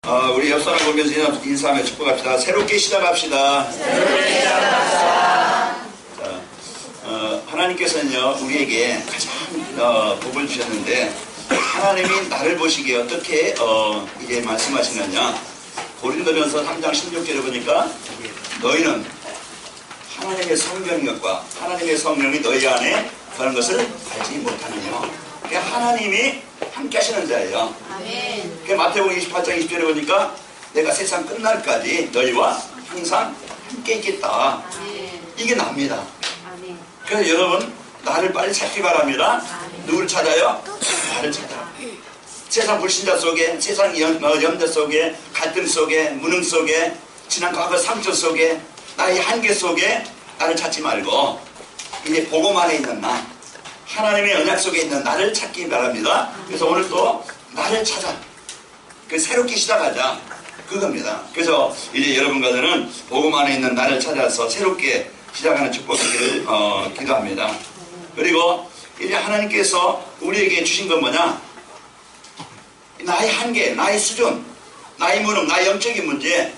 우리 옆 사람 보면서 인사하며 축복합시다. 새롭게 시작합시다. 새롭게 시작합시다. 자, 하나님께서는요, 우리에게 가장 복을 주셨는데, 하나님이 나를 보시기에 어떻게 이제 말씀하시느냐. 고린도전서 3장 16절에 보니까 너희는 하나님의 성령력과 하나님의 성령이 너희 안에 그런 것을 알지 못하느냐. 그러니까 하나님이 함께 하시는 자예요. 아멘. 그러니까 마태복음 28장 20절에 보니까 내가 세상 끝날까지 너희와 항상 함께 있겠다. 아멘. 이게 납니다. 아멘. 그래서 여러분 나를 빨리 찾기 바랍니다. 아멘. 누구를 찾아요? 나를 찾아. 세상 불신자 속에, 세상 염려 속에, 갈등 속에, 무능 속에, 지난 과거 상처 속에, 나의 한계 속에 나를 찾지 말고 이제 복음 안에 있는 나, 하나님의 언약 속에 있는 나를 찾기 바랍니다. 그래서 오늘 또 나를 찾아. 그 새롭게 시작하자. 그겁니다. 그래서 이제 여러분과 저는 복음 안에 있는 나를 찾아서 새롭게 시작하는 축복을 기도합니다. 그리고 이제 하나님께서 우리에게 주신 건 뭐냐? 나의 한계, 나의 수준, 나의 무능, 나의 영적인 문제,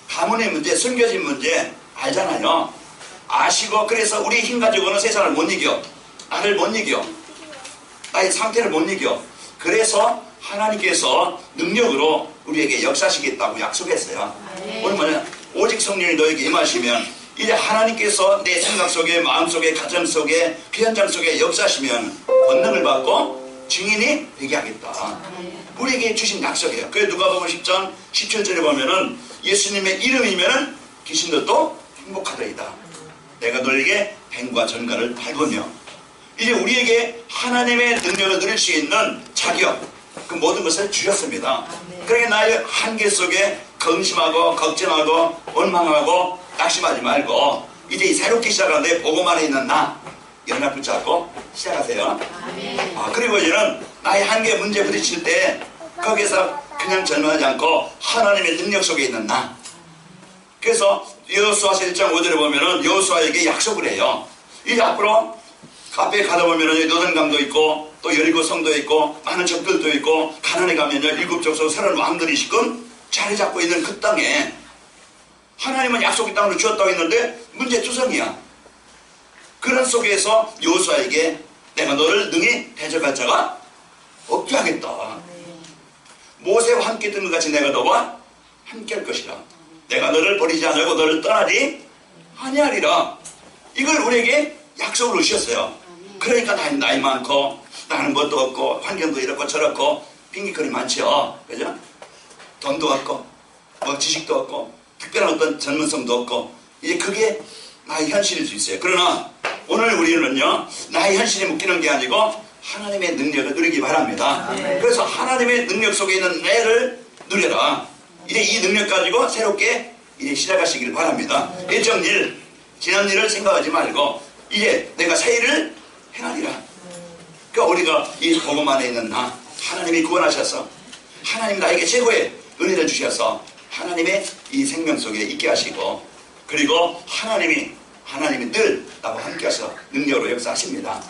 가문의 문제, 숨겨진 문제 알잖아요. 아시고 그래서 우리 힘 가지고는 세상을 못 이겨. 나를 못 이겨. 나의 상태를 못 이겨. 그래서 하나님께서 능력으로 우리에게 역사하시겠다고 약속했어요. 오늘 뭐냐? 오직 성령이 너에게 임하시면 이제 하나님께서 내 생각 속에, 마음 속에, 가정 속에, 그 현장 속에 역사하시면 권능을 받고 증인이 되게 하겠다. 우리에게 주신 약속이에요. 그래 누가복음 10장 17절에 보면은 예수님의 이름이면은 귀신들도 행복하더이다. 내가 너에게 뱀과 전갈을 밟으며 이제 우리에게 하나님의 능력을 누릴 수 있는 자격, 그 모든 것을 주셨습니다. 그러니까 나의 한계 속에 근심하고 걱정하고 원망하고 낙심하지 말고 이제 새롭게 시작하는데 복음 안에 있는 나 연락 붙잡고 시작하세요. 그리고 이제는 나의 한계 문제 부딪힐 때 거기서 그냥 절망하지 않고 하나님의 능력 속에 있는 나. 그래서 여호수아서 1장 5절에 보면은 여호수아에게 약속을 해요. 이제 앞으로 앞에 가다 보면은 노선강도 있고 또 여리고 성도 있고 많은 적들도 있고 가나안에 가면요 7족속 새로운 왕들이 지금 자리 잡고 있는 그 땅에 하나님은 약속의 땅으로 주었다고 했는데 문제투성이야. 그런 속에서 여호수아에게 내가 너를 능히 대적할 자가 없게 하겠다. 모세와 함께 있던 것 같이 내가 너와 함께 할 것이라. 내가 너를 버리지 않으고 너를 떠나지 아니하리라. 이걸 우리에게 약속으로 주셨어요. 그러니까 나이 많고 나는 뭣도 없고 환경도 이렇고 저렇고 핑계거리 많죠. 그죠? 돈도 없고 뭐 지식도 없고 특별한 어떤 전문성도 없고 이제 그게 나의 현실일 수 있어요. 그러나 오늘 우리는요 나의 현실에 묶이는 게 아니고 하나님의 능력을 누리기 바랍니다. 그래서 하나님의 능력 속에 있는 내를 누려라. 이제 이 능력 가지고 새롭게 이제 시작하시길 바랍니다. 예전 일, 지난 일을 생각하지 말고 이제 내가 새 일을 행하리라. 그러니까 우리가 이 복음 안에 있는 나, 하나님이 구원하셔서 하나님 나에게 최고의 은혜를 주셔서 하나님의 이 생명 속에 있게 하시고 그리고 하나님이 늘 나와 함께 하셔서 능력으로 역사하십니다.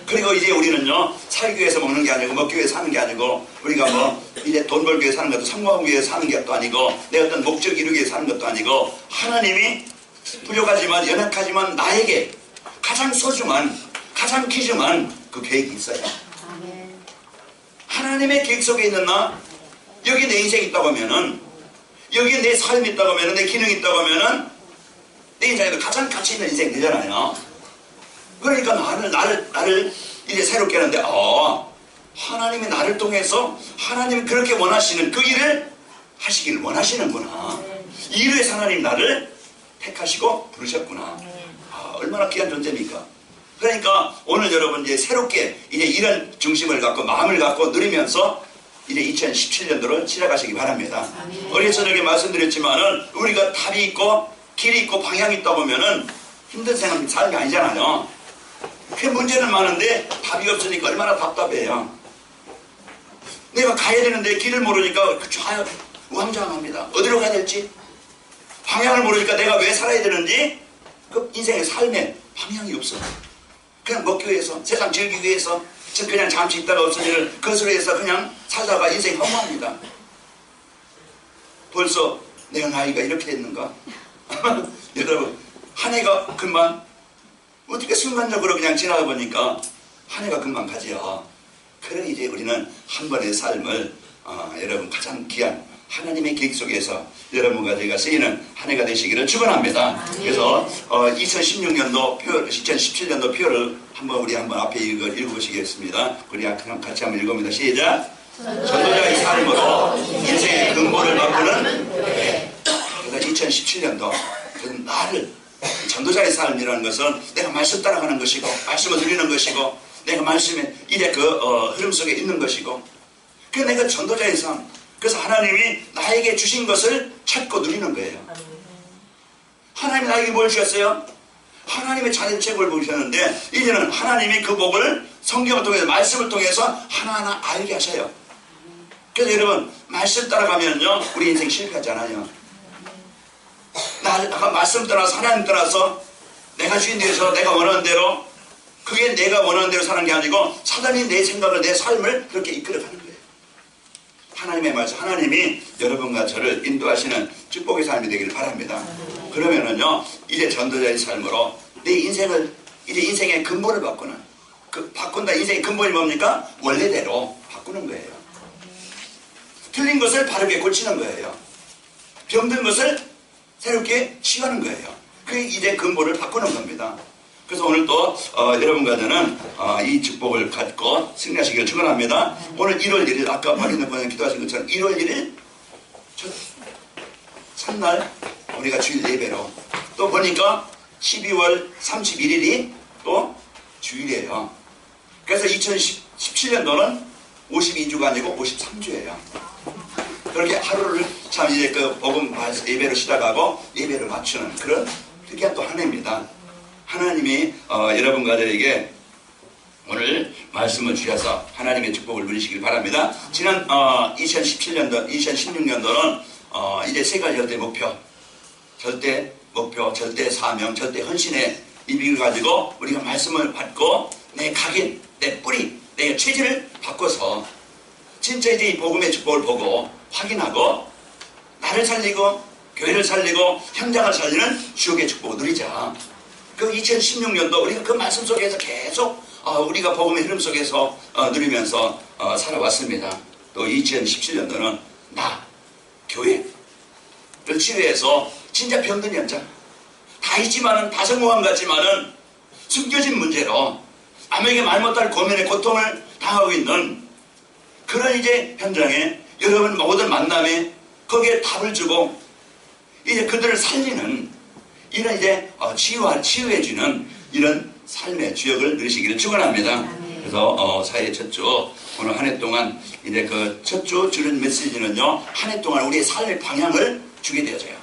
그리고 이제 우리는요 살기 위해서 먹는 게 아니고 먹기 위해서 사는 게 아니고 우리가 뭐 이제 돈 벌기 위해서 사는 것도 성공하기 위해서 사는 것도 아니고 내 어떤 목적 이루기 위해서 사는 것도 아니고 하나님이 부족하지만 연약하지만 나에게 가장 소중한 가장 귀중한 그 계획이 있어요. 하나님의 계획 속에 있는 나 여기 내 인생이 있다고 하면은 여기 내 삶이 있다고 하면은 내 기능이 있다고 하면은 내 인생에도 가장 가치 있는 인생이 되잖아요. 그러니까 나를 이제 새롭게 하는데 하나님이 나를 통해서 하나님이 그렇게 원하시는 그 일을 하시기를 원하시는구나. 이 일을 위해서 하나님 나를 택하시고 부르셨구나. 얼마나 귀한 존재입니까? 그러니까 오늘 여러분 이제 새롭게 이제 이런 중심을 갖고 마음을 갖고 누리면서 이제 2017년도를 시작하시기 바랍니다. 어제 저녁에 말씀드렸지만은 우리가 답이 있고 길이 있고 방향이 있다 보면은 힘든 삶이 아니잖아요. 그 문제는 많은데 답이 없으니까 얼마나 답답해요. 내가 가야 되는데 길을 모르니까 우왕좌왕합니다. 어디로 가야 될지 방향을 모르니까 내가 왜 살아야 되는지 그 인생의 삶에 방향이 없어. 그냥 먹기 위해서 세상 즐기기 위해서 그냥 잠시 있다가 없어지는 것으로 해서 그냥 살다가 인생이 허무합니다. 벌써 내가 나이가 이렇게 됐는가? 여러분, 한 해가 금방 어떻게 순간적으로 그냥 지나가 보니까 한 해가 금방 가지요. 그래 이제 우리는 한 번의 삶을 여러분 가장 귀한 하나님의 계획 속에서 여러분과 제가 쓰이는 한 해가 되시기를 축원합니다. 그래서 2016년도 표, 2017년도 표를 우리 한번 앞에 읽어보시겠습니다. 우리 같이 한번 읽어봅니다. 시작. 전도자의 삶으로 인생의 근본을 바꾸는 교회. 그래서 2017년도 나를 전도자의 삶이라는 것은 내가 말씀 따라가는 것이고 말씀을 드리는 것이고 내가 말씀의 일의 흐름 속에 있는 것이고 그 내가 전도자의 삶. 그래서 하나님이 나에게 주신 것을 찾고 누리는 거예요. 하나님이 나에게 뭘 주셨어요? 하나님의 자연책을 보셨는데 이제는 하나님이 그 복을 성경을 통해서 말씀을 통해서 하나하나 알게 하셔요. 그래서 여러분 말씀 따라가면요 우리 인생 실패하잖아요. 나가 말씀 따라서 하나님 따라서 내가 주인 되어서 내가 원하는 대로 그게 내가 원하는 대로 사는 게 아니고 사단이 내 생각을 내 삶을 그렇게 이끌어가는 거예요. 하나님의 말씀, 하나님이 여러분과 저를 인도하시는 축복의 삶이 되기를 바랍니다. 그러면은요, 이제 전도자의 삶으로 내 인생을, 이제 인생의 근본을 바꾸는, 바꾼다 인생의 근본이 뭡니까? 원래대로 바꾸는 거예요. 틀린 것을 바르게 고치는 거예요. 병든 것을 새롭게 치유하는 거예요. 그게 이제 근본을 바꾸는 겁니다. 그래서 오늘 또 여러분과 저는 이 축복을 갖고 승리하시기를 축원합니다. 오늘 1월 1일 아까 마리는 분이 기도하신 것처럼 1월 1일 첫날 우리가 주일 예배로 또 보니까 12월 31일이 또 주일이에요. 그래서 2017년도는 52주가 아니고 53주예요. 그렇게 하루를 참 이제 그 복음 예배로 시작하고 예배를 맞추는 그런 특이한 또 한 해입니다. 하나님이 여러분과 저에게 오늘 말씀을 주셔서 하나님의 축복을 누리시길 바랍니다. 지난 2017년도, 2016년도는 이제 세 가지 절대 목표, 절대 사명, 절대 헌신의 의미를 가지고 우리가 말씀을 받고 내 각인, 내 뿌리, 내 체질을 바꿔서 진짜 이제 이 복음의 축복을 보고 확인하고 나를 살리고 교회를 살리고 현장을 살리는 주역의 축복을 누리자. 그 2016년도 우리가 그 말씀 속에서 계속 우리가 복음의 흐름 속에서 누리면서 살아왔습니다. 또 2017년도는 나, 교회를 치유해서 진짜 병든 현장 다 있지만은 다 성공한 것 같지만은 숨겨진 문제로 아무에게 말 못할 고민의 고통을 당하고 있는 그런 이제 현장에 여러분 모든 만남에 거기에 답을 주고 이제 그들을 살리는 이런 이제 치유해주는 이런 삶의 주역을 누리시기를 축원합니다. 그래서 사회 첫 주 오늘 한 해 동안 이제 그 첫 주 주는 메시지는요 한 해 동안 우리의 삶의 방향을 주게 되어져요.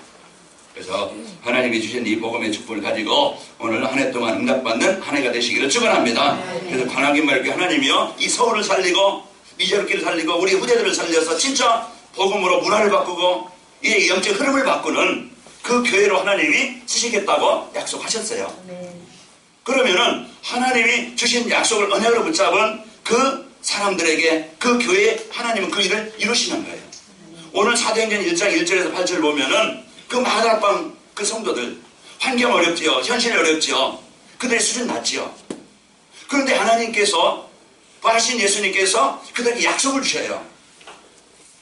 그래서 하나님이 주신 이 복음의 축복을 가지고 오늘 한 해 동안 응답받는 한 해가 되시기를 축원합니다. 그래서 관하기 말기 하나님이요 이 서울을 살리고 미저롭기를 살리고 우리 후대들을 살려서 진짜 복음으로 문화를 바꾸고 이 영적 흐름을 바꾸는 그 교회로 하나님이 쓰시겠다고 약속하셨어요. 그러면은 하나님이 주신 약속을 언약으로 붙잡은 그 사람들에게 그 교회에 하나님은 그 일을 이루시는 거예요. 오늘 사도행전 1장 1절에서 8절 보면은 그 마가다방 그 성도들 환경 어렵지요. 현실이 어렵지요. 그들의 수준 낮지요. 그런데 하나님께서 부활하신 예수님께서 그들에게 약속을 주셔요.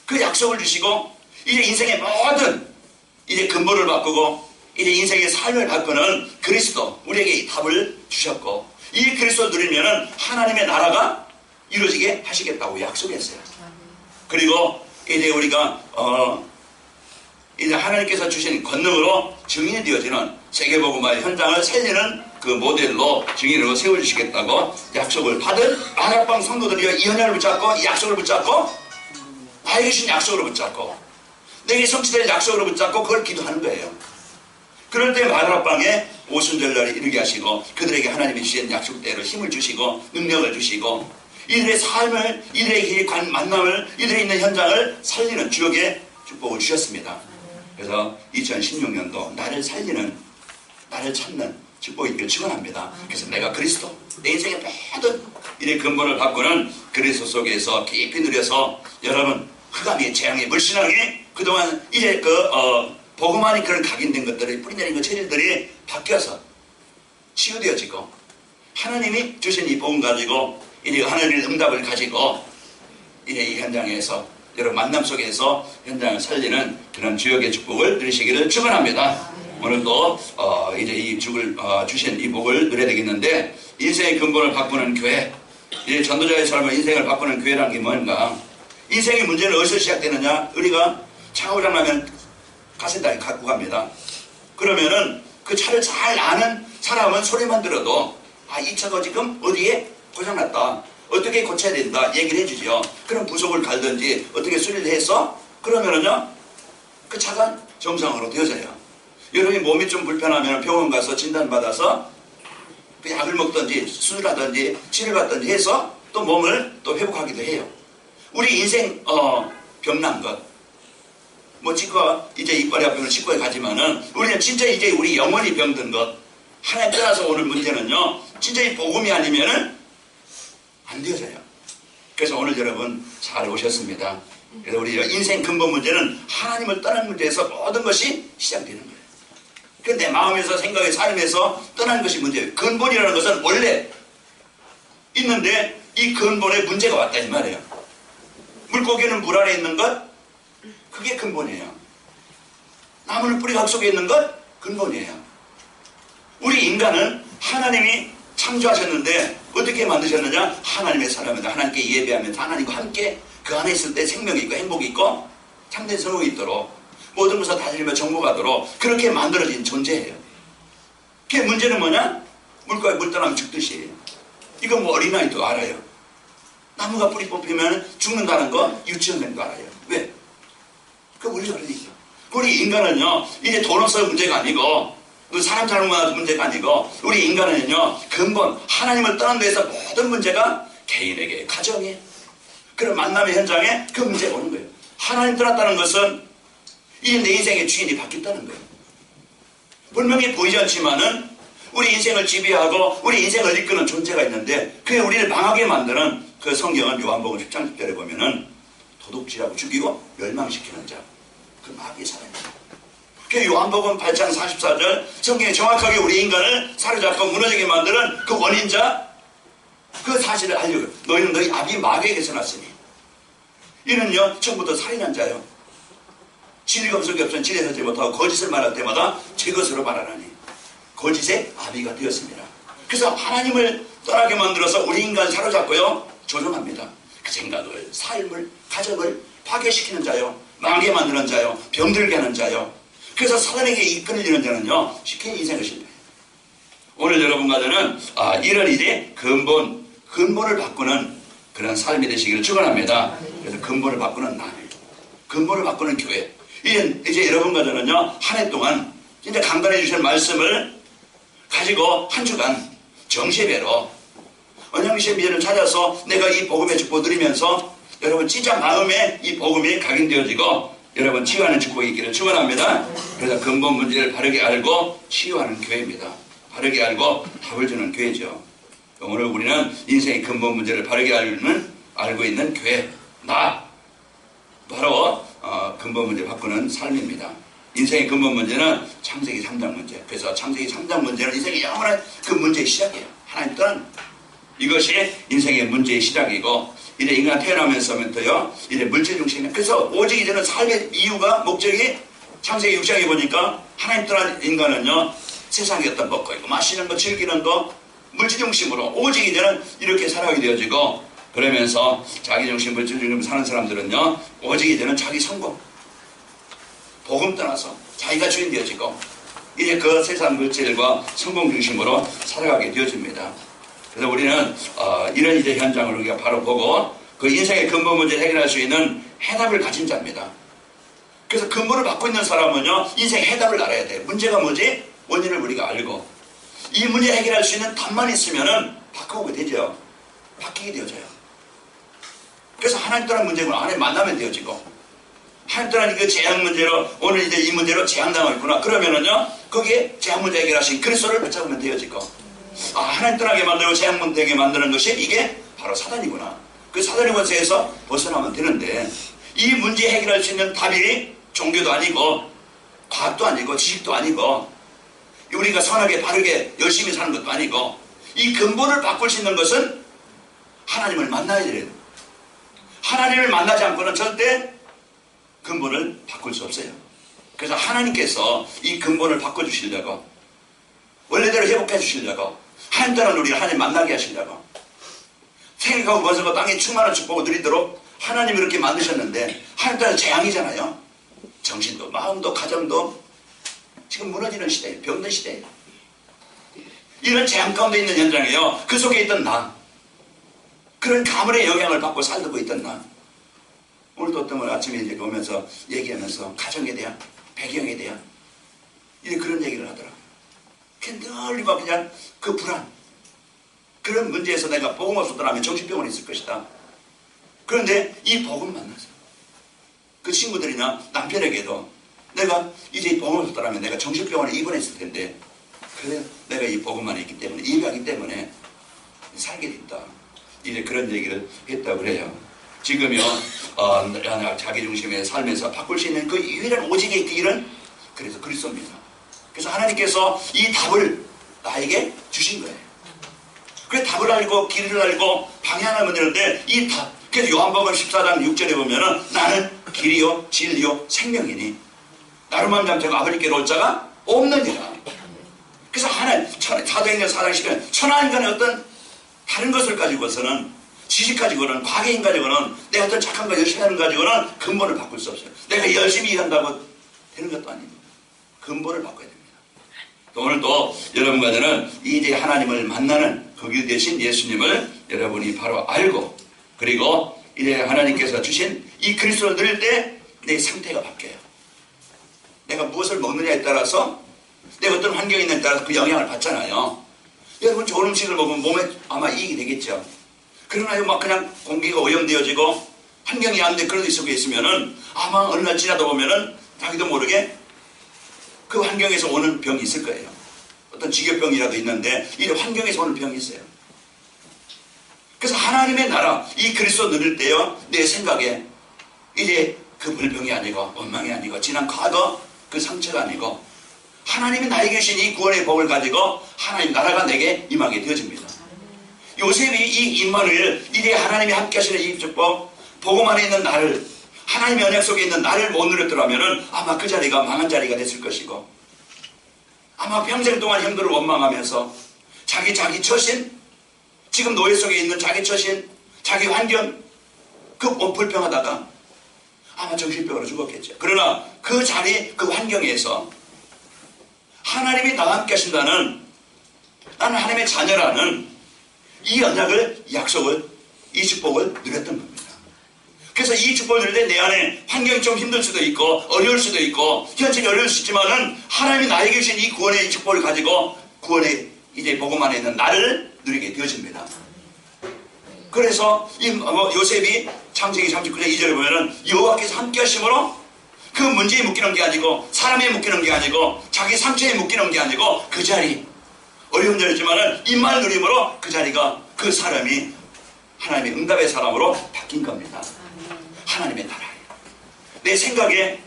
그 약속을 주시고 이제 인생의 모든 이제 근본을 바꾸고 이제 인생의 삶을 바꾸는 그리스도 우리에게 이 답을 주셨고 이 그리스도를 누리면은 하나님의 나라가 이루어지게 하시겠다고 약속했어요. 그리고 이제 우리가 이제 하나님께서 주신 권능으로 증인이 되어지는 세계복음화의 현장을 살리는 그 모델로 증인으로 세워주시겠다고 약속을 받은 마가다방 성도들이 이 언약을 붙잡고 이 약속을 붙잡고 나에게 주신 약속을 붙잡고 내게 성취될 약속으로 붙잡고 그걸 기도하는 거예요. 그럴 때 마가다방에 오순절날에 이르게 하시고 그들에게 하나님이 주신 약속대로 힘을 주시고 능력을 주시고 이들의 삶을 이들의 만남을 이들의 있는 현장을 살리는 주역의 축복을 주셨습니다. 그래서 2016년도 나를 살리는 나를 찾는 축복이 있기를 축원합니다. 그래서 내가 그리스도 내 인생의 모든 이의 근본을 바꾸는 그리스도 속에서 깊이 누려서 여러분 흑암의 재앙의 물신앙이 그동안 이제 복음 안에 그런 각인된 것들이 뿌리내린 그 체질들이 바뀌어서 치유되어지고 하나님이 주신 이 복음 가지고 이제 하나님의 응답을 가지고 이제 이 현장에서 여러분 만남 속에서 현장을 살리는 그런 주역의 축복을 누리시기를 축원합니다. 오늘도 이제 이 죽을 주신 이 복을 누려야 되겠는데 인생의 근본을 바꾸는 교회, 이제 전도자의 삶을 인생을 바꾸는 교회라는 게 뭔가? 인생의 문제는 어디서 시작되느냐? 우리가 차 고장나면 가센터에 갖고 갑니다. 그러면은 그 차를 잘 아는 사람은 소리만 들어도 이 차가 지금 어디에 고장났다, 어떻게 고쳐야 된다 얘기를 해주죠. 그럼 부속을 갈든지 어떻게 수리를 해서 그러면은요 그 차가 정상으로 되어져요. 여러분이 몸이 좀 불편하면 병원 가서 진단받아서 그 약을 먹든지 수술하든지 치료받든지 해서 또 몸을 또 회복하기도 해요. 우리 인생 병난 것, 뭐 치과 이제 이빨이 아프면 치과에 가지만은 우리는 진짜 이제 우리 영혼이 병든 것, 하나님 따라서 오는 문제는요 진짜 이 복음이 아니면은 안 되어져요. 그래서 오늘 여러분 잘 오셨습니다. 그래서 우리 인생 근본 문제는 하나님을 떠난 문제에서 모든 것이 시작되는 거예요. 내 마음에서 생각에 삶에서 떠난 것이 문제예요. 근본이라는 것은 원래 있는데 이 근본에 문제가 왔다 이 말이에요. 물고기는 물 안에 있는 것, 그게 근본이에요. 나무는 뿌리가 속에 있는 것, 근본이에요. 우리 인간은 하나님이 창조하셨는데 어떻게 만드셨느냐? 하나님의 사람이다. 하나님께 예배하면서 하나님과 함께 그 안에 있을 때 생명이 있고 행복이 있고 참된 성공이 있도록 모든 것을 다스리며 정복하도록 그렇게 만들어진 존재예요. 그 문제는 뭐냐? 물고기 물 떠나면 죽듯이. 이거 뭐 어린아이도 알아요. 나무가 뿌리 뽑히면 죽는다는 거 유치원생도 알아요. 왜? 그 원리가 그러니까. 우리 인간은요 이제 돈 없어서 문제가 아니고 사람 잘못 만나서 문제가 아니고 우리 인간은요 근본 하나님을 떠난 데에서 모든 문제가 개인에게, 가정에, 그런 만남의 현장에 그 문제가 오는 거예요. 하나님 떠났다는 것은 이제 내 인생의 주인이 바뀌었다는 거예요. 분명히 보이지 않지만은 우리 인생을 지배하고 우리 인생을 이끄는 존재가 있는데 그게 우리를 망하게 만드는 그 성경은 요한복음 10장 10절에 보면은 도둑질하고 죽이고 멸망시키는 자, 그 마귀의 사람입니다. 그 요한복음 8장 44절 성경에 정확하게 우리 인간을 사로잡고 무너지게 만드는 그 원인자, 그 사실을 알려요. 너희는 너희 아비 마귀에게서 났으니. 이는요 처음부터 살인한 자요, 진리가 없을 게 없으면 진리에 서지 못하고 거짓을 말할 때마다 제 것으로 말하나니 거짓의 아비가 되었습니다. 그래서 하나님을 떠나게 만들어서 우리 인간을 사로잡고요 조종합니다. 그 생각을, 삶을, 가정을 파괴시키는 자요, 망하게 만드는 자요, 병들게 하는 자요. 그래서 사단에게 이끌리는 자는요 쉽게 인생을 실패해요. 오늘 여러분과 저는 이런 이제 근본을 바꾸는 그런 삶이 되시기를 축원합니다. 그래서 근본을 바꾸는 날, 근본을 바꾸는 교회. 이제 여러분과 저는요 한 해 동안 진짜 강단해 주신 말씀을 가지고 한 주간 정시배로 언양리시의 미래를 찾아서 내가 이 복음의 축복을 누리면서 여러분 진짜 마음에 이 복음이 각인되어지고 여러분 치유하는 축복이 있기를 축원합니다. 그래서 근본 문제를 바르게 알고 치유하는 교회입니다. 바르게 알고 답을 주는 교회죠. 오늘 우리는 인생의 근본 문제를 바르게 알고 있는 교회, 바로 근본 문제 바꾸는 삶입니다. 인생의 근본 문제는 창세기 3장 문제. 그래서 창세기 3장 문제는 인생의 영원한 그 문제의 시작이에요. 하나님 떠난 이것이 인생의 문제의 시작이고 이제 인간 태어나면서부터요 이제 물질 중심이에요. 그래서 오직 이제는 삶의 이유가 목적이 창세기 6장에 보니까 하나님 떠난 인간은요 세상의 어떤 먹고 있고 마시는 거 즐기는 거 물질 중심으로 오직 이제는 이렇게 살아가게 되어지고 그러면서 자기 중심 물질 중심 사는 사람들은요 오직 이제는 자기 성공, 복음 떠나서 자기가 주인 되어지고 이제 그 세상 물질과 성공 중심으로 살아가게 되어집니다. 그래서 우리는 이런 이제 현장을 우리가 바로 보고 그 인생의 근본 문제를 해결할 수 있는 해답을 가진 자입니다. 그래서 근본을 받고 있는 사람은요 인생의 해답을 알아야 돼요. 문제가 뭐지? 원인을 우리가 알고 이 문제 해결할 수 있는 답만 있으면은 바꾸게 되죠. 바뀌게 되어져요. 그래서 하나님 떠난 문제는 안에 만나면 되어지고 하나님 떠난 그 재앙 문제로 오늘 이제 이 문제로 재앙당하고 있구나 그러면은요 거기에 재앙 문제 해결하신 그리스도를 붙잡으면 되어지고 하나님 떠나게 만들고 재앙 문제게 만드는 것이 이게 바로 사단이구나. 그 사단의 권세에서 벗어나면 되는데 이 문제 해결할 수 있는 답이 종교도 아니고 과학도 아니고 지식도 아니고 우리가 선하게 바르게 열심히 사는 것도 아니고 이 근본을 바꿀 수 있는 것은 하나님을 만나야 돼요. 하나님을 만나지 않고는 절대 근본을 바꿀 수 없어요. 그래서 하나님께서 이 근본을 바꿔주시려고 원래대로 회복해 주시려고 한 달은 우리를 하나님 만나게 하시려고 생각하고 벗어고 땅에 충만한 축복을 누리도록 하나님이 이렇게 만드셨는데 한 달은 재앙이잖아요. 정신도 마음도 가정도 지금 무너지는 시대예요. 병든 시대예요. 이런 재앙 가운데 있는 현장이에요. 그 속에 있던 나, 그런 가물의 영향을 받고 살고 있던 나, 오늘도 어떤 분 아침에 이제 오면서 얘기하면서 가정에 대한 배경에 대한 이제 그런 얘기를 하더라고요. 늘 그냥 그 불안, 그런 문제에서 내가 복음 없었더라면 정신병원에 있을 것이다. 그런데 이 복음 만나서 그 친구들이나 남편에게도 내가 이제 복음 없었더라면 내가 정신병원에 입원했을 텐데 그래 내가 이 복음만 있기 때문에 예배하기 때문에 살게 됐다. 이제 그런 얘기를 했다고 그래요. 지금요 자기중심의 삶에서 바꿀 수 있는 그 유일한 오직의 길은 그래서 그리스도입니다. 그래서 하나님께서 이 답을 나에게 주신 거예요. 그래서 답을 알고 길을 알고 방향을 만드는데 이 답, 그래서 요한복음 14장 6절에 보면은 나는 길이요 진리요 생명이니 나로만 잠자고 아버지께로 올 자가 없느니라. 그래서 하나님 사도행전 4장 10에 천하인간의 어떤 다른 것을 가지고서는 지식 가지고는 과거인 가지고는 내 어떤 착한 거 열심히 하는 가지고는 근본을 바꿀 수 없어요. 내가 열심히 일한다고 되는 것도 아닙니다. 근본을 바꿔야 됩니다. 오늘도 여러분과는 이제 하나님을 만나는 그 길 대신 예수님을 여러분이 바로 알고 그리고 이제 하나님께서 주신 이 그리스도를 누릴 때 내 상태가 바뀌어요. 내가 무엇을 먹느냐에 따라서 내가 어떤 환경에 있느냐에 따라서 그 영향을 받잖아요. 여러분 좋은 음식을 먹으면 몸에 아마 이익이 되겠죠. 그러나 막 그냥 공기가 오염되어지고 환경이 안 돼 그런 데 속에 있으면은 아마 어느 날 지나다 보면은 자기도 모르게 그 환경에서 오는 병이 있을 거예요. 어떤 직업병이라도 있는데 이 환경에서 오는 병이 있어요. 그래서 하나님의 나라 이 그리스도 누릴 때요 내 생각에 이제 그 불병이 아니고 원망이 아니고 지난 과거 그 상처가 아니고 하나님이 나에게 주신 이 구원의 복을 가지고 하나님 나라가 내게 임하게 되어집니다. 요셉이 이 임마누엘 이제 하나님이 함께 하시는 이 축복 복음 안에 있는 나를 하나님의 언약 속에 있는 나를 못 누렸더라면 아마 그 자리가 망한 자리가 됐을 것이고 아마 평생 동안 형들을 원망하면서 자기 처신 지금 노예 속에 있는 자기 처신 자기 환경 그 불평하다가 아마 정신병으로 죽었겠죠. 그러나 그 자리 그 환경에서 하나님이 나와 함께 하신다는 나는 하나님의 자녀라는 이 언약을 약속을 이 축복을 누렸던 겁니다. 그래서 이 축복을 누릴 때 내 안에 환경이 좀 힘들 수도 있고 어려울 수도 있고 현실이 어려울 수 있지만은 하나님이 나에게 주신 이 구원의 축복을 가지고 구원의 이제 복음 안에 있는 나를 누리게 되어집니다. 그래서 이 요셉이 창세기 39장 2절에 보면은 여호와께서 함께 하심으로 그 문제에 묶이는 게 아니고 사람에 묶이는 게 아니고 자기 상처에 묶이는 게 아니고 그 자리 어려운 자리지만은 입만 누림으로 그 자리가 그 사람이 하나님의 응답의 사람으로 바뀐 겁니다. 하나님의 나라예요. 내 생각에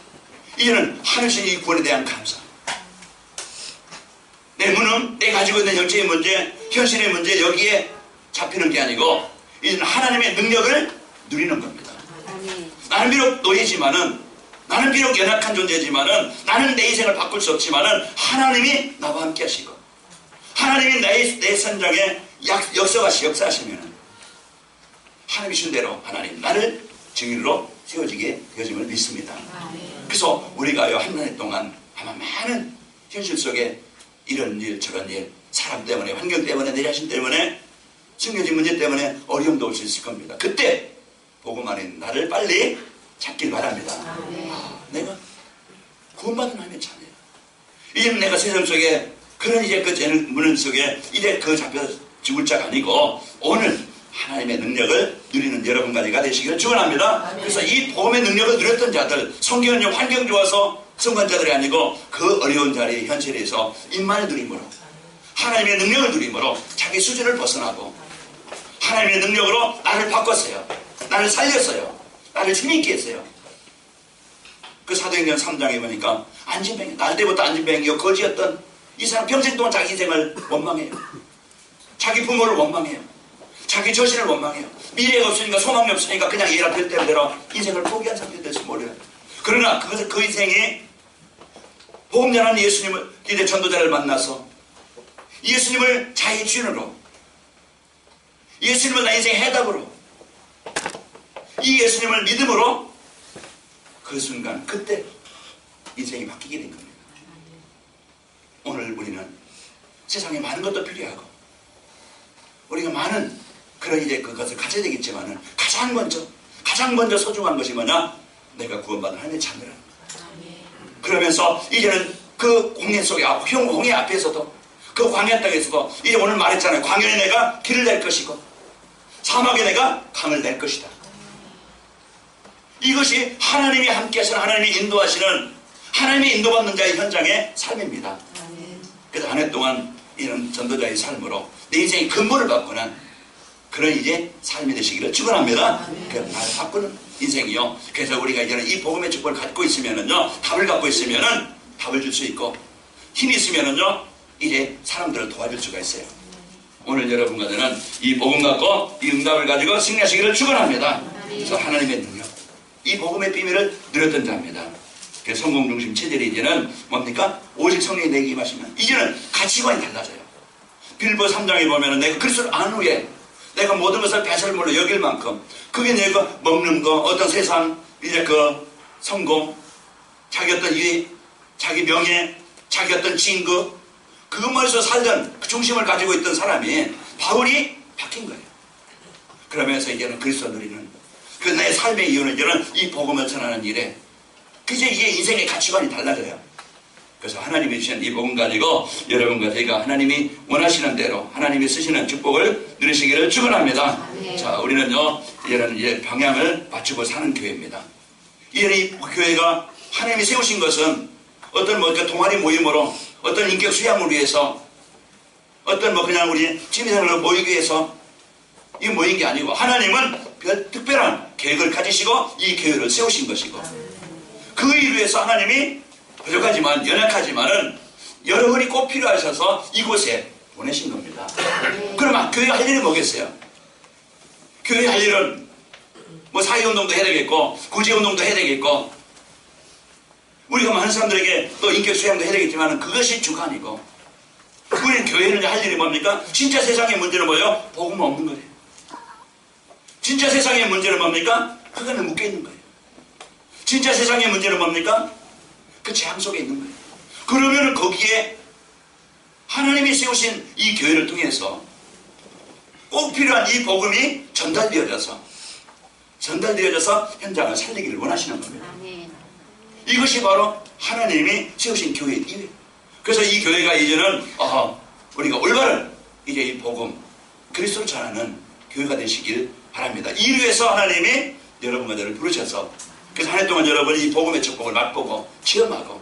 이제는 하늘신 이 구원에 대한 감사 내 무능 내 가지고 있는 영적인 문제 현실의 문제 여기에 잡히는 게 아니고 이제는 하나님의 능력을 누리는 겁니다. 나는 비록 노예지만은 나는 비록 연약한 존재지만은 나는 내 인생을 바꿀 수 없지만은 하나님이 나와 함께 하시고 하나님이 내 선장에 역사하시면 하나님이 준 대로 하나님 나를 증인으로 세워지게 되어짐을 믿습니다. 그래서 우리가요 한 해 동안 아마 많은 현실 속에 이런 일 저런 일 사람 때문에 환경 때문에 내 자신 때문에 숨겨진 문제 때문에 어려움도 올 수 있을 겁니다. 그때 복음 안에 나를 빨리 찾길 바랍니다. 내가 구원받은 하나님의 자녀야. 이제는 내가 세상 속에 그런 이제 그 문은 속에 이제 그 잡혀 죽을 자가 아니고 오늘 하나님의 능력을 누리는 여러분까지가 되시기를 축원합니다. 그래서 이 복음의 능력을 누렸던 자들 성경은 환경 좋아서 성관자들이 아니고 그 어려운 자리 현실에서 임만을 누림으로 하나님의 능력을 누림으로 자기 수준을 벗어나고 하나님의 능력으로 나를 바꿨어요. 나를 살렸어요. 나를 힘있게 했어요. 그 사도행전 3장에 보니까 안진뱅이, 날 때부터 안진뱅이요 거지였던 이 사람 평생 동안 자기 인생을 원망해요. 자기 부모를 원망해요. 자기 자신을 원망해요. 미래가 없으니까 소망이 없으니까 그냥 얘가 될 대로 인생을 포기한 상태가 될지 몰라요. 그러나 그 인생에 복음 전하는 예수님을, 이제 전도자를 만나서 예수님을 자기 주인으로, 예수님을 나 인생의 해답으로, 이 예수님을 믿음으로 그 순간 그때 인생이 바뀌게 된 겁니다. 오늘 우리는 세상에 많은 것도 필요하고 우리가 많은 그런 이제 그것을 가져야 되겠지만은 가장 먼저 소중한 것이 뭐냐? 내가 구원받은 하나님의 자녀라는 거예요. 그러면서 이제는 그 홍해 속에, 홍해 앞에서도, 그 광야 땅에서도 이제 오늘 말했잖아요. 광야에 내가 길을 낼 것이고 사막에 내가 강을 낼 것이다. 이것이 하나님이 함께하시는, 하나님이 인도하시는, 하나님이 인도받는 자의 현장의 삶입니다. 그래서 한 해 동안 이런 전도자의 삶으로 내 인생의 근본을 바꾸는 그런 이제 삶이 되시기를 축원합니다. 그 나를 바꾸는 인생이요. 그래서 우리가 이제는 이 복음의 축복을 갖고 있으면은요, 답을 갖고 있으면은 답을 줄 수 있고, 힘이 있으면은요, 이제 사람들을 도와줄 수가 있어요. 오늘 여러분과 저는 이 복음 갖고 이 응답을 가지고 승리하시기를 축원합니다. 그래서 하나님의 능력, 이 복음의 비밀을 누렸던 자입니다. 그래서 성공 중심 체질이 이제는 뭡니까? 오직 성령이 내게 임하시면 이제는 가치관이 달라져요. 빌보 3장에 보면은 내가 그리스도를 안 후에 내가 모든 것을 배설물로 여길 만큼, 그게 내가 먹는 거, 어떤 세상, 이제 그 성공, 자기 어떤 이 자기 명예, 자기 어떤 진급, 그것만에서 살던 그 중심을 가지고 있던 사람이 바울이 바뀐 거예요. 그러면서 이제는 그리스도 누리는 그 내 삶의 이유는 이제는 이 복음을 전하는 일에 이제 이게 인생의 가치관이 달라져요. 그래서 하나님이 주신 이 복음 가지고 여러분과 저희가 하나님이 원하시는 대로 하나님이 쓰시는 축복을 누리시기를 축원합니다. 자, 우리는요 이제는 이제 방향을 맞추고 사는 교회입니다. 이제는 이 교회가 하나님이 세우신 것은 어떤 뭐 동아리 모임으로, 어떤 인격 수양을 위해서, 어떤 뭐 그냥 우리 취미생활로 모이기 위해서 이 모인 게 아니고, 하나님은 특별한 계획을 가지시고 이 교회를 세우신 것이고, 그 일 위해서 하나님이 부족하지만 연약하지만은 여러분이 꼭 필요하셔서 이곳에 보내신 겁니다. 그러면 교회가 할 일이 뭐겠어요? 교회 할 일은 뭐 사회운동도 해야 되겠고 구제운동도 해야 되겠고 우리가 많은 사람들에게 또 인격 수양도 해야 되겠지만 그것이 주가 아니고, 우리는 교회는 할 일이 뭡니까? 진짜 세상의 문제는 뭐예요? 복음 없는 거예요. 진짜 세상의 문제는 뭡니까? 그거는 묶여있는 거예요. 진짜 세상의 문제는 뭡니까? 그 재앙 속에 있는 거예요. 그러면은 거기에 하나님이 세우신 이 교회를 통해서 꼭 필요한 이 복음이 전달되어져서 현장을 살리기를 원하시는 겁니다. 이것이 바로 하나님이 세우신 교회의 이유. 그래서 이 교회가 이제는 우리가 올바른 이제 이 복음, 그리스도를 전하는 교회가 되시길 바랍니다. 이 위해서 하나님이 여러분과 저를 부르셔서, 그래서 한 해 동안 여러분이 이 복음의 축복을 맛보고 체험하고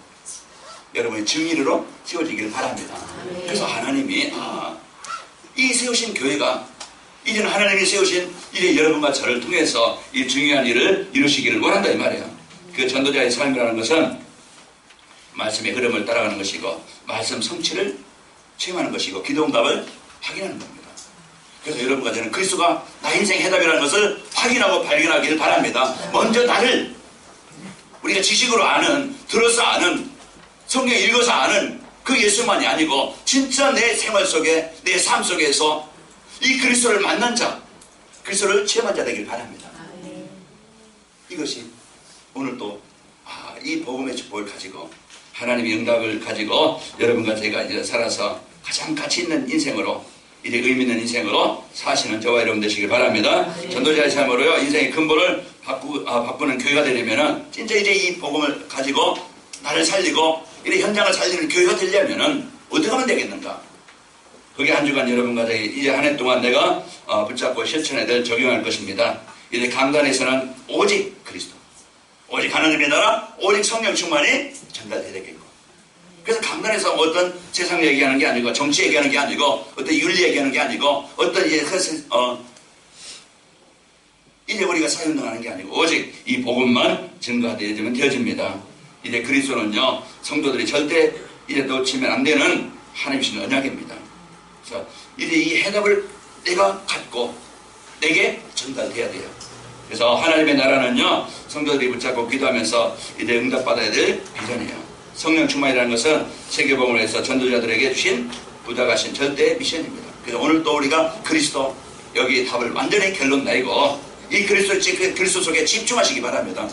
여러분의 증인으로 세워지길 바랍니다. 그래서 하나님이 이 세우신 교회가 이제는 하나님이 세우신 이제 여러분과 저를 통해서 이 중요한 일을 이루시기를 원한다 이 말이에요. 그 전도자의 삶이라는 것은 말씀의 흐름을 따라가는 것이고 말씀 성취를 체험하는 것이고 기도응답을 확인하는 겁니다. 그래서 여러분과 저는 그리스도가 나 인생 해답이라는 것을 확인하고 발견하기를 바랍니다. 먼저 나를 우리가 지식으로 아는, 들어서 아는, 성경 읽어서 아는 그 예수만이 아니고 진짜 내 생활 속에, 내 삶 속에서 이 그리스도를 만난 자, 그리스도를 체험한 자 되길 바랍니다. 이것이 오늘 또 이 복음의 축복을 가지고 하나님의 응답을 가지고 여러분과 제가 이제 살아서 가장 가치 있는 인생으로, 이제 의미 있는 인생으로 사시는 저와 여러분 되시길 바랍니다. 전도자의 삶으로요 인생의 근본을 바꾸는 교회가 되려면은 진짜 이제 이 복음을 가지고 나를 살리고 이래 현장을 살리는 교회가 되려면은 어떻게 하면 되겠는가? 그게 한 주간 여러분과 이제 한 해 동안 내가 붙잡고 실천해야 될 적용할 것입니다. 이제 강단에서는 오직 그리스도, 오직 하나님의 나라, 오직 성령 충만이 전달돼야 되겠고, 그래서 강단에서 어떤 세상 얘기하는 게 아니고 정치 얘기하는 게 아니고 어떤 윤리 얘기하는 게 아니고 어떤 이제 우리가 사회운동하는 게 아니고 오직 이 복음만 증거되어지면 되어집니다. 이제 그리스도는요 성도들이 절대 이제 놓치면 안 되는 하나님 주신 언약입니다. 그래서 이제 이 해답을 내가 갖고 내게 전달돼야 돼요. 그래서 하나님의 나라는요 성도들이 붙잡고 기도하면서 이제 응답받아야 될 비전이에요. 성령 충만이라는 것은 세계복음을 해서 전도자들에게 주신 부탁하신 절대 미션입니다. 그래서 오늘 또 우리가 그리스도 여기 답을 완전히 결론 내고 이 그리스도 속에 집중하시기 바랍니다.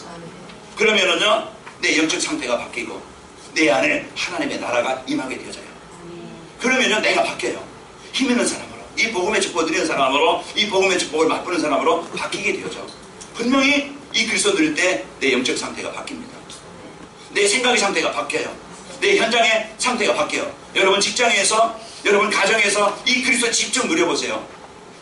그러면은요 내 영적 상태가 바뀌고 내 안에 하나님의 나라가 임하게 되어져요. 그러면요 내가 바뀌어요. 힘 있는 사람으로, 이 복음의 축복을 누리는 사람으로, 이 복음의 축복을 맛보는 사람으로 바뀌게 되어져. 분명히 이 그리스도 누릴 때 내 영적 상태가 바뀝니다. 내 생각의 상태가 바뀌어요. 내 현장의 상태가 바뀌어요. 여러분 직장에서, 여러분 가정에서 이 그리스도 직접 누려보세요.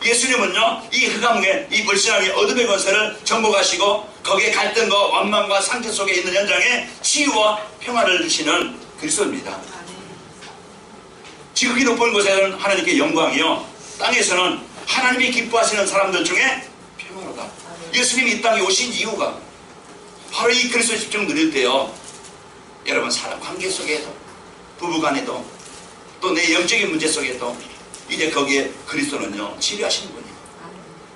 예수님은요 이 흑암의 이 불신앙의 어둠의 권세를 정복하시고 거기에 갈등과 원망과 상처 속에 있는 현장에 치유와 평화를 주시는 그리스도입니다. 지극히 높은 곳에는 하나님께 영광이요 땅에서는 하나님이 기뻐하시는 사람들 중에 평화로다. 예수님이 이 땅에 오신 이유가 바로 이 그리스도 집중 누릴 때요 여러분 사람 관계 속에도 부부간에도 또 내 영적인 문제 속에도 이제 거기에 그리스도는요 치료하시는 분이에요.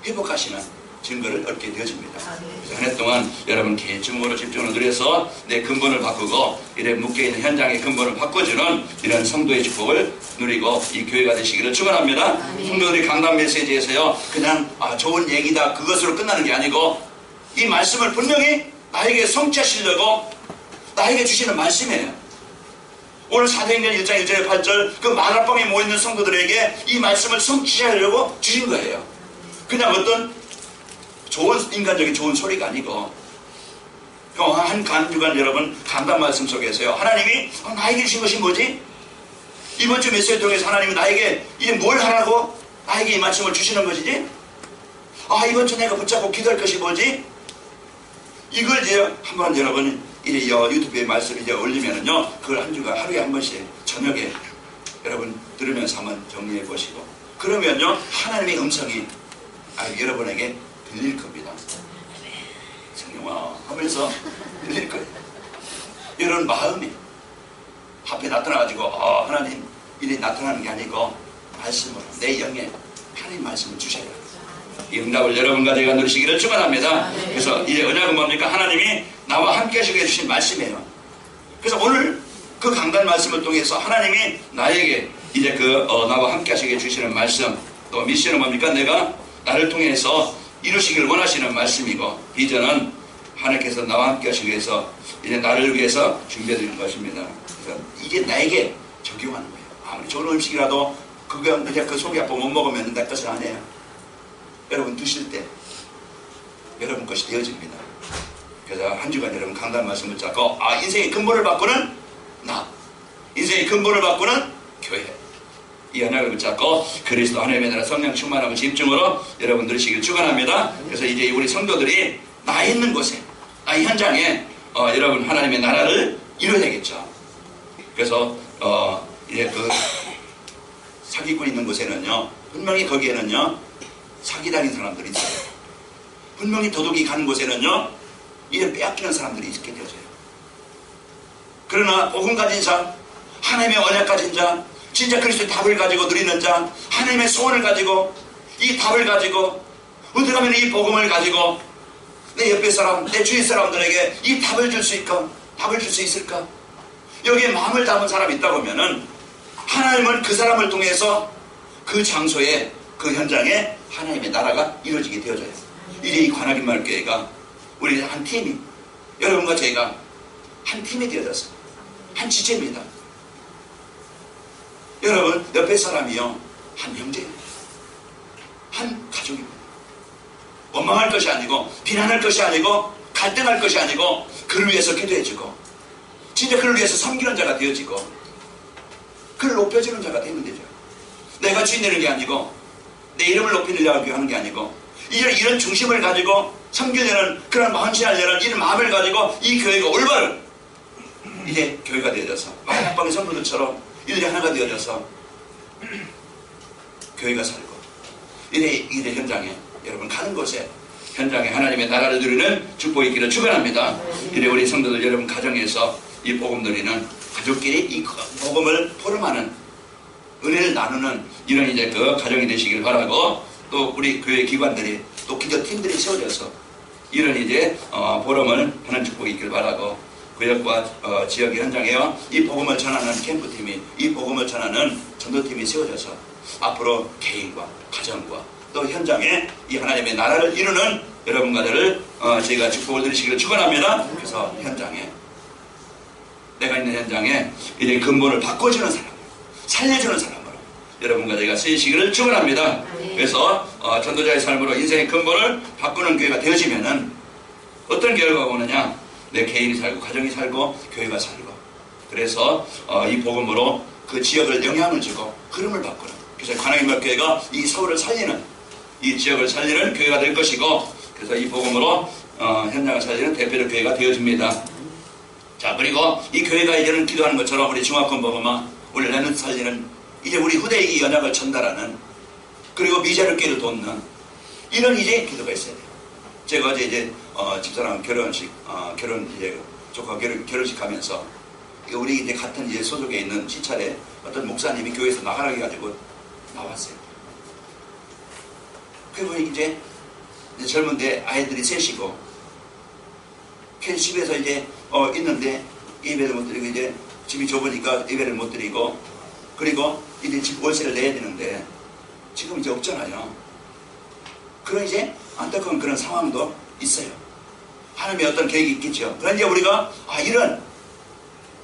회복하시는 증거를 얻게 되어집니다. 그래서 한 해 동안 여러분 개인적으로 집중을 누려서 내 근본을 바꾸고 이래 묶여있는 현장의 근본을 바꿔주는 이런 성도의 축복을 누리고 이 교회가 되시기를 축원합니다. 성도들이 강단 메시지에서요 그냥 좋은 얘기다 그것으로 끝나는 게 아니고 이 말씀을 분명히 나에게 성취하시려고 나에게 주시는 말씀이에요. 오늘 사도행전 1장 1절에 8절 그 마가방에 모여있는 성도들에게 이 말씀을 성취하려고 주신 거예요. 그냥 어떤 좋은 인간적인 좋은 소리가 아니고 한 간주간 여러분 간단 말씀 속에서요 하나님이 나에게 주신 것이 뭐지? 이번 주 메시지를 통해서 하나님이 나에게 이제 뭘 하라고 나에게 이 말씀을 주시는 것이지? 이번 주 내가 붙잡고 기도할 것이 뭐지? 이걸 이제 한번 여러분 이제 유튜브에 말씀 이제 올리면은요 그걸 한 주간 하루에 한 번씩 저녁에 여러분 들으면서 한번 정리해 보시고 그러면요 하나님의 음성이 여러분에게 들릴 겁니다. 성령아 하면서 들릴 거예요. 여러분 마음이 앞에 나타나가지고 하나님 일이 나타나는 게 아니고 말씀으로 내 영에 하나님 말씀을 주셔야 돼요. 이 응답을 여러분과 제가 누리시기를 축원합니다. 그래서 이제 언약은 뭡니까? 하나님이 나와 함께 하시게 해주신 말씀이에요. 그래서 오늘 그 강단 말씀을 통해서 하나님이 나에게 이제 나와 함께 하시게 해주시는 말씀 또 미션은 뭡니까? 내가 나를 통해서 이루시길 원하시는 말씀이고 비전은 하나님께서 나와 함께 하시기 위해서 이제 나를 위해서 준비해 드리는 것입니다. 그래서 이게 나에게 적용하는 거예요. 아무리 좋은 음식이라도 그거 이제 그 속이 아파 못 먹으면 내 것은 아니에요. 여러분 드실 때 여러분 것이 되어집니다. 그래서 한 주간 여러분 강단 말씀을 잡고 인생의 근본을 바꾸는 나, 인생의 근본을 바꾸는 교회 이 언약을 붙잡고 그리스도 하나님의 나라 성령 충만하고 집중으로 여러분 들으시길 축원합니다. 그래서 이제 우리 성도들이 나 있는 곳에 나 현장에 여러분 하나님의 나라를 이루어야겠죠. 그래서 이제 그 사기꾼 있는 곳에는요 분명히 거기에는요 사기 다닌 사람들이 있어요. 분명히 도둑이 가는 곳에는요 이를 빼앗기는 사람들이 있게 되어져요. 그러나 복음 가진 자, 하나님의 언약 가진 자, 진짜 그리스도의 답을 가지고 누리는 자, 하나님의 소원을 가지고 이 답을 가지고 어디 가면 이 복음을 가지고 내 옆에 사람, 내 주위 사람들에게 이 답을 줄 수 있을까? 답을 줄 수 있을까? 여기에 마음을 담은 사람이 있다고 하면은 하나님은 그 사람을 통해서 그 장소에 그 현장에 하나님의 나라가 이루어지게 되어져요. 이제 이 관악인 마을교회가 우리 한 팀이 여러분과 저희가 한 팀이 되어져서 한 지체입니다. 여러분 옆에 사람이요 한 형제예요. 한 가족입니다. 원망할 것이 아니고 비난할 것이 아니고 갈등할 것이 아니고 그를 위해서 기도해주고 진짜 그를 위해서 섬기는 자가 되어지고 그를 높여주는 자가 되면 되죠. 내가 주인 되는 게 아니고 내 이름을 높이려고 하는 게 아니고 이런 중심을 가지고 섬기려는 그런 헌신하려는 이런 마음을 가지고 이 교회가 올바른 이제 교회가 되어져서 마약방의 성도들처럼 이들이 하나가 되어져서 교회가 살고 이래 현장에 여러분 가는 곳에 현장에 하나님의 나라를 누리는 축복이 있기를 축원합니다. 이래 우리 성도들 여러분 가정에서 이 복음 누리는 가족끼리 이 복음을 포럼하는 은혜를 나누는 이런 이제 그 가정이 되시길 바라고, 또 우리 교회 기관들이 또 기도 팀들이 세워져서 이런 이제 포럼을 하는 축복이 있길 바라고, 구역과 지역 현장에요 이 복음을 전하는 캠프팀이, 이 복음을 전하는 전도팀이 세워져서 앞으로 개인과 가정과 또 현장에 이 하나님의 나라를 이루는 여러분과들을 저희가 축복을 드리시기를 축원합니다. 그래서 현장에, 내가 있는 현장에 이제 근본을 바꿔주는 사람, 살려주는 사람으로 여러분과 저희가 쓰이시기를 축원합니다. 그래서 전도자의 삶으로 인생의 근본을 바꾸는 교회가 되어지면은 어떤 결과가 오느냐? 내 개인이 살고 가정이 살고 교회가 살고, 그래서 이 복음으로 그 지역을 영향을 주고 흐름을 바꾸는, 그래서 관악인막 교회가 이 서울을 살리는, 이 지역을 살리는 교회가 될 것이고, 그래서 이 복음으로 현장을 살리는 대표적 교회가 되어집니다. 자, 그리고 이 교회가 이제는 기도하는 것처럼 우리 중화권 복음화, 우리 레넌트 살리는, 이제 우리 후대에게 이 언약을 전달하는, 그리고 미자를 교회를 돕는 이런 이제 기도가 있어야 돼요. 제가 어제 이제 집사람 결혼식 결혼 이제 조카 결혼식 하면서 우리 이제 같은 이제 소속에 있는 시찰에 어떤 목사님이 교회에서 나가라 해가지고 나왔어요. 그리고 이제 젊은데 아이들이 셋이고 집에서 이제 있는데 예배를 못 드리고, 이제 집이 좁으니까 예배를 못 드리고, 그리고 이제 집 월세를 내야 되는데 지금 이제 없잖아요. 그런 이제 안타까운 그런 상황도 있어요. 하나님의 어떤 계획이 있겠죠. 그러나 이제 우리가 이런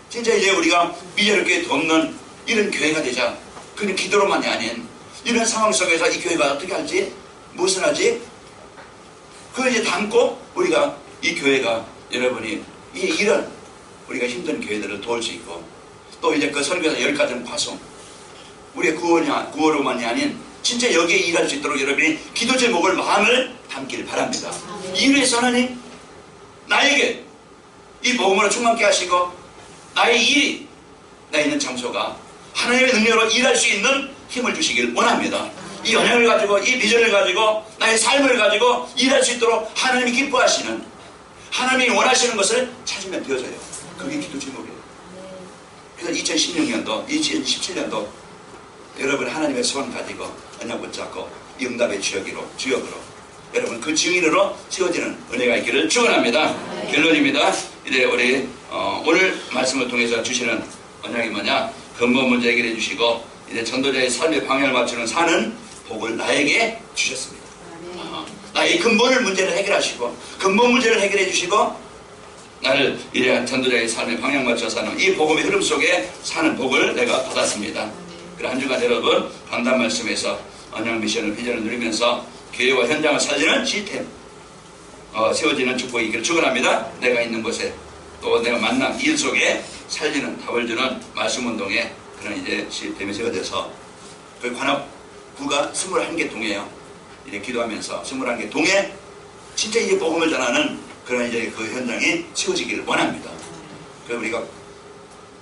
진짜 이제 우리가 미자를 교회 돕는 이런 교회가 되자. 그냥 기도로만이 아닌 이런 상황 속에서 이 교회가 어떻게 할지, 무엇을 하지, 그걸 이제 담고 우리가 이 교회가 여러분이 이런 우리가 힘든 교회들을 도울 수 있고, 또 이제 그 선교사 10가정 파송, 우리의 구호로만이 아닌 진짜 여기에 일할 수 있도록 여러분이 기도 제목을, 마음을 담기를 바랍니다. 이를 위해서 하나님 나에게 이 복음으로 충만케 하시고, 나의 일이, 나 있는 장소가 하나님의 능력으로 일할 수 있는 힘을 주시길 원합니다. 이 언약을 가지고, 이 비전을 가지고, 나의 삶을 가지고 일할 수 있도록 하나님이 기뻐하시는, 하나님이 원하시는 것을 찾으면 되어져요. 그게 기도 제목이에요. 그래서 2016년도 2017년도 여러분 하나님의 소원 가지고 언약 붙잡고 이 응답의 주역으로 여러분 그 증인으로 세워지는 은혜가 있기를 축원합니다. 결론입니다. 이제 우리 오늘 말씀을 통해서 주시는 언약이 뭐냐? 근본 문제 해결해 주시고, 이제 전도자의 삶의 방향을 맞추는 사는 복을 나에게 주셨습니다. 나의 근본을 문제를 해결하시고, 근본 문제를 해결해 주시고, 나를 이제 전도자의 삶의 방향 맞춰 사는 이 복음의 흐름 속에 사는 복을 내가 받았습니다. 그래, 한 주간 여러분 강단 말씀에서 언약 미션을 비전을 누리면서 교회와 현장을 살리는 시스템 세워지는 축복이 있기를 축원합니다. 내가 있는 곳에 또 내가 만난 일 속에 살리는 답을 주는 말씀 운동에 그런 이제 시스템이 세워져서 그 관악구가 21개 동에요. 이제 기도하면서 21개 동에 진짜 이제 복음을 전하는 그런 이제 그 현장이 세워지기를 원합니다. 그 우리가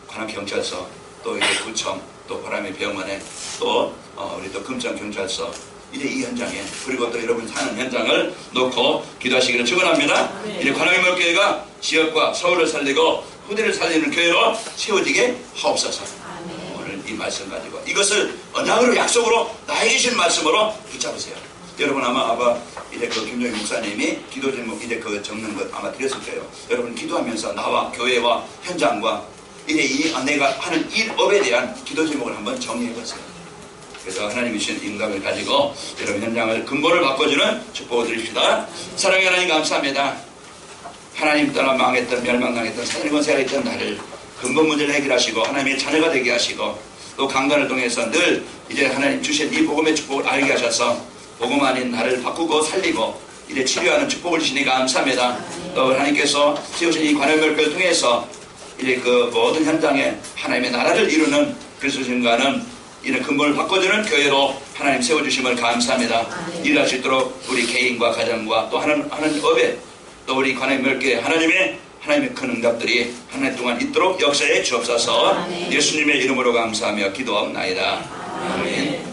관악경찰서, 또 이제 구청, 또 바람의 병원에, 또 우리 또 금천경찰서, 이제 이 현장에, 그리고 또 여러분 사는 현장을 놓고 기도하시기를 축원합니다. 이제 관악인목교회가 지역과 서울을 살리고 후대를 살리는 교회로 세워지게 하옵소서. 오늘 이 말씀 가지고 이것을 언약으로, 약속으로, 나에게 주신 말씀으로 붙잡으세요. 여러분 아마 이제 그 김종희 목사님이 기도 제목 이제 그 적는 것 아마 드렸을 거예요. 여러분 기도하면서 나와 교회와 현장과 이제 이 내가 하는 일업에 대한 기도 제목을 한번 정리해보세요. 그래서 하나님이 주신 응답을 가지고 여러분 현장을 근본을 바꿔주는 축복을 드립시다. 사랑의 하나님 감사합니다. 하나님 떠나 망했던, 멸망당했던, 사단의 권세가 있던 나를 근본 문제를 해결하시고 하나님의 자녀가 되게 하시고, 또 강단을 통해서 늘 이제 하나님 주신 이 복음의 축복을 알게 하셔서 복음 아닌 나를 바꾸고 살리고 이제 치료하는 축복을 주시니 감사합니다. 또 하나님께서 세우신 이 관음을교를 통해서 이제 그 모든 현장에 하나님의 나라를 이루는 그리스도인과는 이런 근본을 바꿔주는 교회로 하나님 세워주심을 감사합니다. 일할 수 있도록 우리 개인과 가정과 또 하는 업에, 또 우리 관음을교회 하나님의 큰 응답들이 한 해 동안 있도록 역사에 주옵소서. 예수님의 이름으로 감사하며 기도하옵나이다. 아멘.